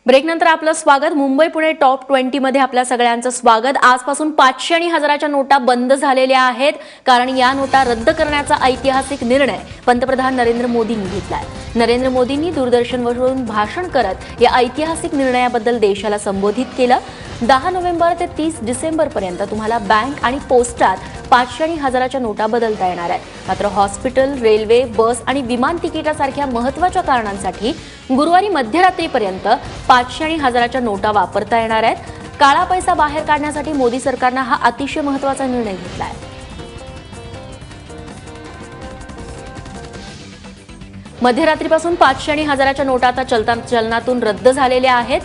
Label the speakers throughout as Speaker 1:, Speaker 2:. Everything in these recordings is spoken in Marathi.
Speaker 1: ब्रेकनंतर आपलं स्वागत. मुंबई पुणे टॉप 20 मध्ये आपल्या सगळ्यांचं स्वागत. आजपासून 500 आणि 1000च्या नोटा बंद झालेल्या आहेत, कारण या नोटा रद्द करण्याचा ऐतिहासिक निर्णय पंतप्रधान नरेंद्र मोदींनी घेतलाय. नरेंद्र मोदींनी दूरदर्शनवरून भाषण करत या ऐतिहासिक निर्णयाबद्दल देशाला संबोधित केलं. 10 नोव्हेंबर ते 30 डिसेंबरपर्यंत तुम्हाला बँक आणि पोस्टात 500 आणि 1000च्या नोटा बदलता येणार आहेत. मात्र हॉस्पिटल, रेल्वे, बस आणि विमान तिकिटासारख्या महत्त्वाच्या कारणांसाठी गुरुवारी मध्यरात्रीपर्यंत 500 आणि 1000च्या नोटा वापरता येणार आहेत. काळा पैसा बाहेर काढण्यासाठी मोदी सरकारनं हा अतिशय महत्त्वाचा निर्णय घेतला आहे. मध्यरात्रीपासून 500 आणि 1000च्या नोटा आता चलनातून रद्द झालेल्या आहेत.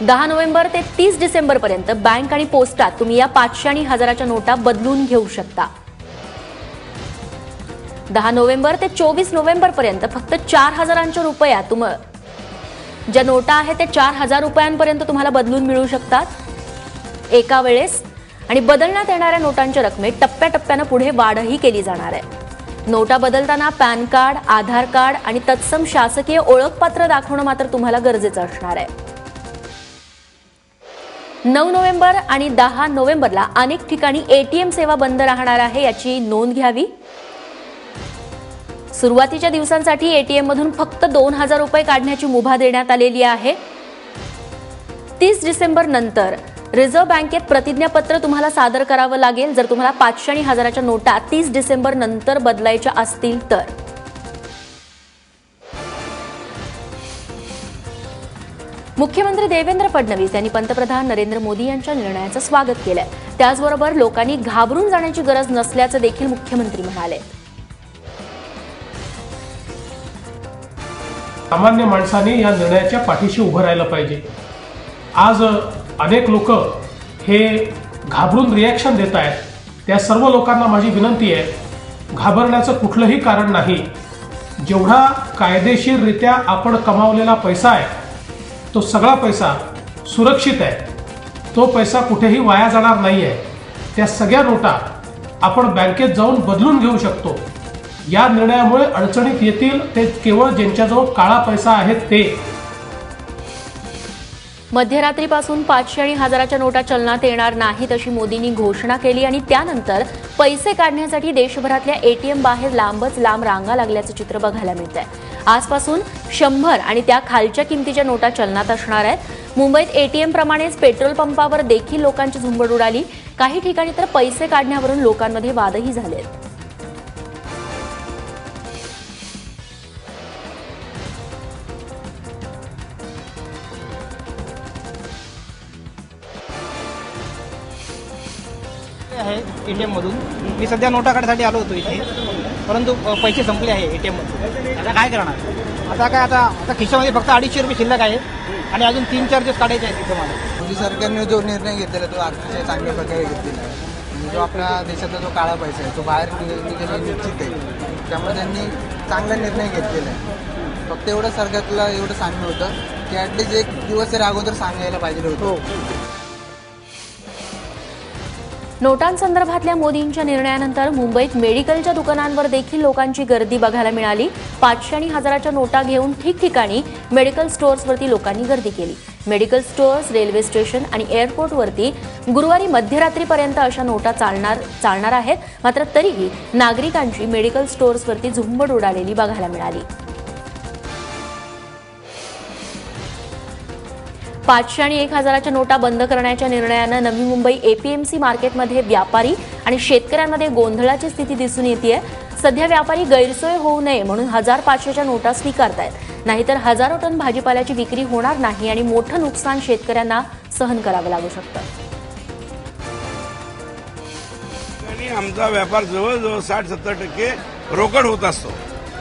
Speaker 1: 10 नोव्हेंबर ते 30 डिसेंबरपर्यंत बँक आणि पोस्टात तुम्ही या 500 आणि 1000च्या नोटा बदलून घेऊ शकता. 10 नोव्हेंबर ते 24 नोव्हेंबरपर्यंत फक्त 4000च्या रुपयात ज्या नोटा आहेत त्या 4000 रुपयांपर्यंत तुम्हाला बदलून मिळू शकतात एका वेळेस. आणि बदलण्यात येणाऱ्या नोटांच्या रकमेत टप्प्याटप्प्यानं पुढे वाढही केली जाणार आहे. नोटा बदलताना पॅन कार्ड, आधार कार्ड आणि तत्सम शासकीय ओळखपत्र दाखवणं मात्र तुम्हाला गरजेचं असणार आहे. 9 नोव्हेंबर आणि 10 नोव्हेंबरला अनेक ठिकाणी एटीएम सेवा बंद राहणार आहे, याची नोंद घ्यावी. सुरुवातीच्या दिवसांसाठी एटीएम मधून फक्त 2000 रुपये काढण्याची मुभा देण्यात आलेली आहे. 30 डिसेंबर नंतर रिझर्व्ह बँकेत प्रतिज्ञापत्र तुम्हाला सादर करावं लागेल जर तुम्हाला 500 आणि 1000च्या नोटा 30 डिसेंबर नंतर बदलायच्या असतील तर. मुख्यमंत्री देवेंद्र फडणवीस यांनी पंतप्रधान नरेंद्र मोदी यांच्या निर्णयाचं स्वागत केलंय. त्याचबरोबर लोकांनी घाबरून जाण्याची गरज नसल्याचं देखील मुख्यमंत्री म्हणाले.
Speaker 2: सामान्य माणसाने या निर्णयाच्या पाठीशी उभं राहिलं पाहिजे. आज अनेक लोक हे घाबरून रिॲक्शन देत आहेत. त्या सर्व लोकांना माझी विनंती आहे, घाबरण्याचं कुठलंही कारण नाही. जेवढा कायदेशीररित्या आपण कमावलेला पैसा आहे तो सगळा पैसा सुरक्षित आहे. तो पैसा कुठेही वाया जाणार नाही आहे. त्या सगळ्या नोटा आपण बँकेत जाऊन बदलून घेऊ शकतो. या निर्णयामुळे अडचणीत येतील ते केवळ ज्यांच्याजवळ काळा पैसा आहे ते.
Speaker 1: मध्यरात्रीपासून 500 आणि 1000च्या नोटा चलनात येणार नाहीत अशी मोदींनी घोषणा केली आणि त्यानंतर पैसे काढण्यासाठी देशभरातल्या एटीएम बाहेर लांबच लांब रांगा लागल्याचं चित्र बघायला मिळतंय. आजपासून 100 आणि त्या खालच्या किमतीच्या नोटा चलनात असणार आहेत. मुंबईत एटीएम प्रमाणेच पेट्रोल पंपावर देखील लोकांची झुंबड उडाली. काही ठिकाणी तर पैसे काढण्यावरून लोकांमध्ये वादही झाले.
Speaker 3: आहे एटीएम मधून मी सध्या नोटा काढण्यासाठी आलो होतो इथे, परंतु पैसे संपले आहे एटीएम मधून. आता काय करणार? आता खिशामध्ये फक्त 250 रुपये शिल्लक आहे आणि अजून 3-4 दिवस काढायचे आहेत तिथे मला.
Speaker 4: मोदी सरकारने जो निर्णय घेतलेला तो अतिशय चांगल्या प्रकारे घेतलेला आहे. म्हणजे जो आपल्या देशाचा जो काळा पैसा आहे तो बाहेर निघणे निश्चित आहे. त्यामुळे त्यांनी चांगला निर्णय घेतलेला आहे. फक्त एवढं सरकारला एवढं सांगणं होतं की ॲटलीस्ट एक दिवस तरी अगोदर सांगायला पाहिजे होतं.
Speaker 1: नोटांसंदर्भातल्या मोदींच्या निर्णयानंतर मुंबईत मेडिकलच्या दुकानांवर देखील लोकांची गर्दी बघायला मिळाली. 500 आणि 1000च्या नोटा घेऊन ठिकठिकाणी मेडिकल स्टोअर्सवरती लोकांनी गर्दी केली. मेडिकल स्टोअर्स, रेल्वे स्टेशन आणि एअरपोर्टवरती गुरुवारी मध्यरात्रीपर्यंत अशा नोटा चालणार आहेत. मात्र तरीही नागरिकांची मेडिकल स्टोअर्सवरती झुंबड उडालेली बघायला मिळाली. 500 आणि 1000च्या नोटा बंद करण्याच्या निर्णयानं नवी मुंबई एपीएमसी मार्केटमध्ये व्यापारी आणि शेतकऱ्यांमध्ये गोंधळाची स्थिती दिसून येतेय. सध्या व्यापारी गैरसोय होऊ नये म्हणून 1500च्या नोटा स्वीकारतायत. नाहीतर हजारो टन भाजीपाल्याची विक्री होणार नाही आणि मोठं नुकसान शेतकऱ्यांना सहन करावं लागू शकतं.
Speaker 5: आमचा व्यापार जवळजवळ 60-70% रोकड होत असतो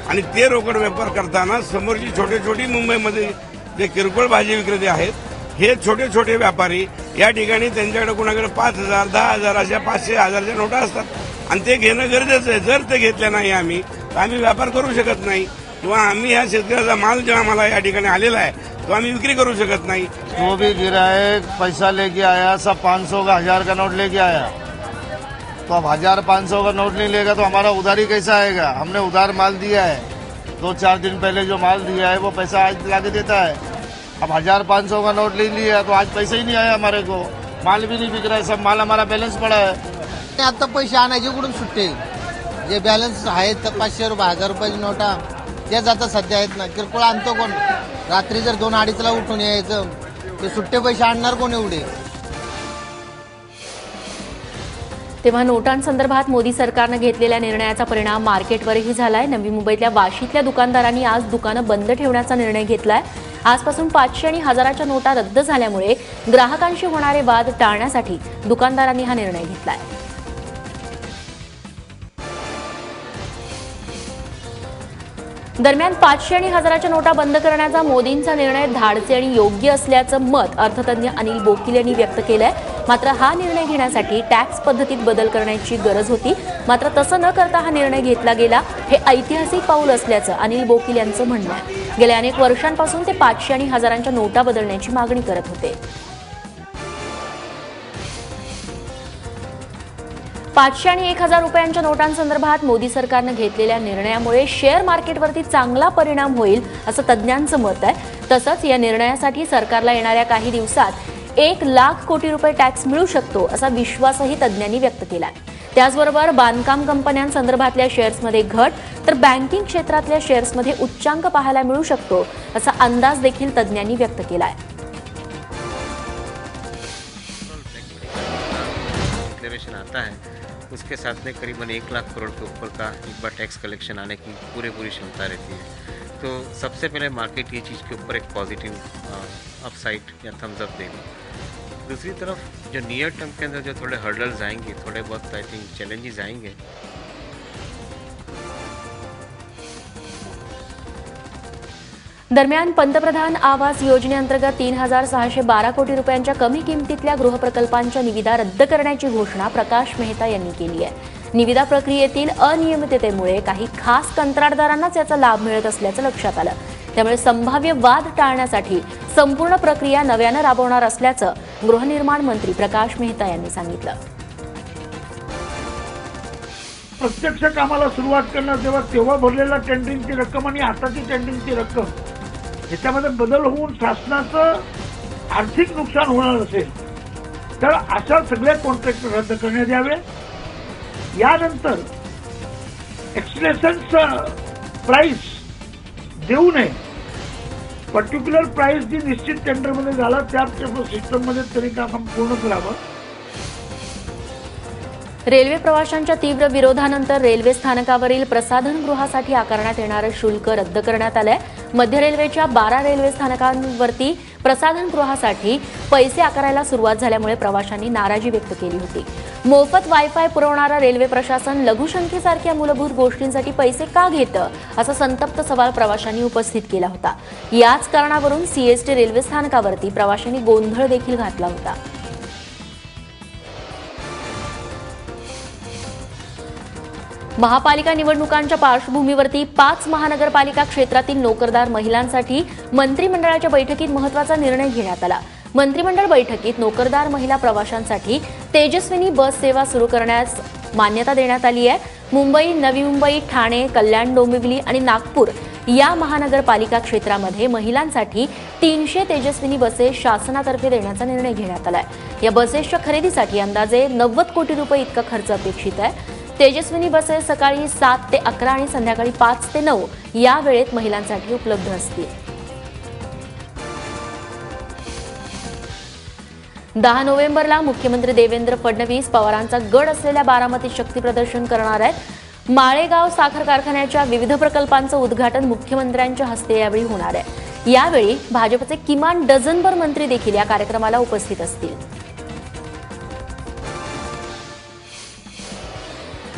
Speaker 5: आणि ते रोकड व्यापार करताना समोरची छोटी मुंबईमध्ये जे किरकोळ भाजी विक्रेते आहेत हे छोटे छोटे व्यापारी या ठिकाणी त्यांच्याकडे कोणाकडे 5000, 10000 अशा 500-1000च्या नोटा असतात आणि ते घेणं गरजेचं आहे. जर ते घेतल्या नाही आम्ही तर आम्ही व्यापार करू शकत नाही किंवा आम्ही ह्या शेतकऱ्याचा माल जेव्हा आम्हाला या ठिकाणी आलेला आहे तो आम्ही विक्री करू शकत नाही.
Speaker 6: जो भी गिरायक पैसा लेके आया सब 500 का 1000 का नोट लेके आया, तो अब 1500 का नोट नहीं लेगा तो हमारा उधारी कैसा आएगा? हमने उधार माल दिया है 2-4 दिन पहले जो माल दिया है वो पैसा आज ला के देता है। अब 1000-500 का नोट ले लिया तो आज पैसे ही नहीं आया हमारे को, माल भी नहीं बिक रहा है, सब माल हमारा बैलेंस पड़ा है।
Speaker 4: आता पैसे आणायचे कुठून सुट्टे, जे बॅलन्स आहेत 500 रुपये 1000 रुपयाची नोटा तेच आता सध्या आहेत ना। किरकोळ आणतो कोण, रात्री जर 2-2:30ला उठून यायचं, ते सुट्टे पैसे आणणार कोण एवढे।
Speaker 1: तेव्हा नोटांसंदर्भात मोदी सरकारनं घेतलेल्या निर्णयाचा परिणाम मार्केटवरही झालाय। नवी मुंबईतल्या वाशीतल्या दुकानदारांनी आज दुकानं बंद ठेवण्याचा निर्णय घेतलाय। आजपासून 500 आणि 1000च्या नोटा रद्द झाल्यामुळे ग्राहकांशी होणारे वाद टाळण्यासाठी दुकानदारांनी हा निर्णय घेतलाय। दरम्यान 500 आणि 1000च्या नोटा बंद करण्याचा मोदींचा निर्णय धाडसी आणि योग्य असल्याचं मत अर्थतज्ञ अनिल बोकील यांनी व्यक्त केलंय। मात्र हा निर्णय घेण्यासाठी टॅक्स पद्धतीत बदल करण्याची गरज होती, मात्र तसं न करता हा निर्णय घेतला गेला, हे ऐतिहासिक पाऊल असल्याचं अनिल बोकील यांचं म्हणणं आहे। गेल्या अनेक वर्षांपासून ते 500 आणि 1000च्या नोटा बदलण्याची मागणी करत होते। 500 आणि 1000 रुपयांच्या नोटांसंदर्भात मोदी सरकारनं घेतलेल्या निर्णयामुळे शेअर मार्केटवरती चांगला परिणाम होईल असं तज्ज्ञांचं मत आहे। तसंच या निर्णयासाठी सरकारला येणाऱ्या काही दिवसात 1 लाख कोटी रुपये टॅक्स मिळू शकतो असा विश्वासही तज्ज्ञांनी व्यक्त केलाय। त्याचबरोबर बांधकाम कंपन्यांसंदर्भातल्या शेअर्समध्ये घट तर बँकिंग क्षेत्रातल्या शेअर्समध्ये उच्चांक पाहायला मिळू शकतो असा अंदाज देखील तज्ज्ञांनी व्यक्त केलाय।
Speaker 7: डिक्लेरेशन आता है उसके साथ में करीबन 1 लाख करोड़ के ऊपर का एक बार टैक्स कलेक्शन आने की पूरी क्षमता रहती है। तो सबसे पहले मार्केट ये चीज़ के ऊपर एक पॉजिटिव अपसाइड या थम्स अप देगी। दूसरी तरफ जो नियर टर्म के अंदर जो थोड़े हर्डल्स आएंगे, थोड़े बहुत आई थिंक चैलेंजेस आएंगे,
Speaker 1: दरम्यान पंतप्रधान आवास योजनेअंतर्गत 3612 कोटी रुपयांच्या कमी किमतीतल्या गृहप्रकल्पांच्या निविदा रद्द करण्याची घोषणा प्रकाश मेहता यांनी केली आहे। निविदा प्रक्रियेतील अनियमिततेमुळे काही खास कंत्राटदारांनाच याचा लाभ मिळत असल्याचं लक्षात आलं। त्यामुळे संभाव्य वाद टाळण्यासाठी संपूर्ण प्रक्रिया नव्यानं राबवणार असल्याचं गृहनिर्माण मंत्री प्रकाश मेहता यांनी सांगितलं।
Speaker 8: प्रत्यक्ष कामाला सुरुवात करणार तेव्हा भरलेला टेंडरिंगची रक्कम आणि आताची टेंडरिंगची रक्कम याच्यामध्ये बदल होऊन शासनाचं आर्थिक नुकसान होणार असेल तर अशा सगळे कॉन्ट्रॅक्ट रद्द करण्यात यावे। यानंतर एक्सलेशनचं प्राइस देऊ नये, पर्टिक्युलर प्राइस जी निश्चित टेंडरमध्ये झाला त्या सिस्टममध्ये तरी काम पूर्ण करावं।
Speaker 1: रेल्वे प्रवाशांच्या तीव्र विरोधानंतर रेल्वे स्थानकावरील प्रसाधनगृहासाठी आकारण्यात येणारं शुल्क रद्द करण्यात आलंय। मध्य रेल्वेच्या 12 रेल्वे स्थानकांवरती प्रसाधनगृहासाठी पैसे आकारायला सुरुवात झाल्यामुळे प्रवाशांनी नाराजी व्यक्त केली होती। मोफत वायफाय पुरवणारं रेल्वे प्रशासन लघुशंकीसारख्या मूलभूत गोष्टींसाठी पैसे का घेतं असा संतप्त सवाल प्रवाशांनी उपस्थित केला होता। याच कारणावरून सीएसटी रेल्वे स्थानकावरती प्रवाशांनी गोंधळ देखील घातला होता। महापालिका निवडणुकांच्या पार्श्वभूमीवरती 5 महानगरपालिका क्षेत्रातील नोकरदार महिलांसाठी मंत्रिमंडळाच्या बैठकीत महत्त्वाचा निर्णय घेण्यात आला। मंत्रिमंडळ बैठकीत नोकरदार महिला प्रवाशांसाठी तेजस्विनी बस सेवा सुरू करण्यास मान्यता देण्यात आली आहे। मुंबई, नवी मुंबई, ठाणे, कल्याण, डोंबिवली आणि नागपूर या महानगरपालिका क्षेत्रामध्ये महिलांसाठी 300 तेजस्विनी बसेस शासनातर्फे देण्याचा निर्णय घेण्यात आला आहे। या बसेसच्या खरेदीसाठी अंदाजे 90 कोटी रुपये इतका खर्च अपेक्षित आहे। तेजस्विनी बसेस सकाळी 7 ते 11 आणि संध्याकाळी 5 ते 9 या वेळेत महिलांसाठी उपलब्ध असतील। 10 नोव्हेंबरला मुख्यमंत्री देवेंद्र फडणवीस पवारांचा गड असलेल्या बारामतीत शक्ती प्रदर्शन करणार आहेत। माळेगाव साखर कारखान्याच्या विविध प्रकल्पांचं उद्घाटन मुख्यमंत्र्यांच्या हस्ते यावेळी होणार आहे। यावेळी भाजपचे किमान डझनभर मंत्री देखील या कार्यक्रमाला उपस्थित असतील।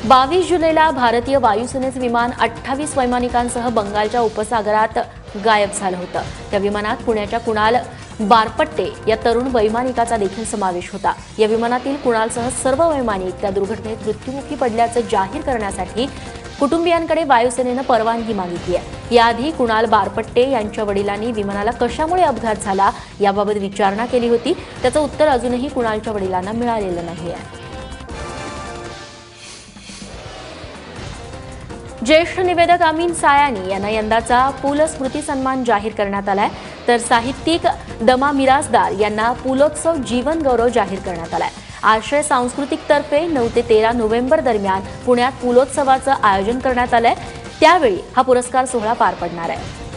Speaker 1: 22 जुलैला भारतीय वायुसेनेचं विमान 28 वैमानिकांसह बंगालच्या उपसागरात गायब झालं होतं। त्या विमानात पुण्याच्या कुणाल बारपट्टे या तरुण वैमानिकाचा देखील समावेश होता। या विमानातील कुणालसह सर्व वैमानिक त्या दुर्घटनेत मृत्युमुखी पडल्याचं जाहीर करण्यासाठी कुटुंबियांकडे वायुसेनेनं परवानगी मागितली आहे। याआधी कुणाल बारपट्टे यांच्या वडिलांनी विमानाला कशामुळे अपघात झाला याबाबत विचारणा केली होती। त्याचं उत्तर अजूनही कुणालच्या वडिलांना मिळालेलं नाही आहे। ज्येष्ठ निवेदक अमीन सायानी यांना यंदाचा पुल स्मृती सन्मान जाहीर करण्यात आलाय, तर साहित्यिक दमा मिरासदार यांना पुलोत्सव जीवन गौरव जाहीर करण्यात आलाय. आश्रय सांस्कृतिक तर्फे 9 ते 13 नोव्हेंबर दरम्यान पुण्यात पुलोत्सवाचं आयोजन करण्यात आलंय. त्यावेळी हा पुरस्कार सोहळा पार पडणार आहे.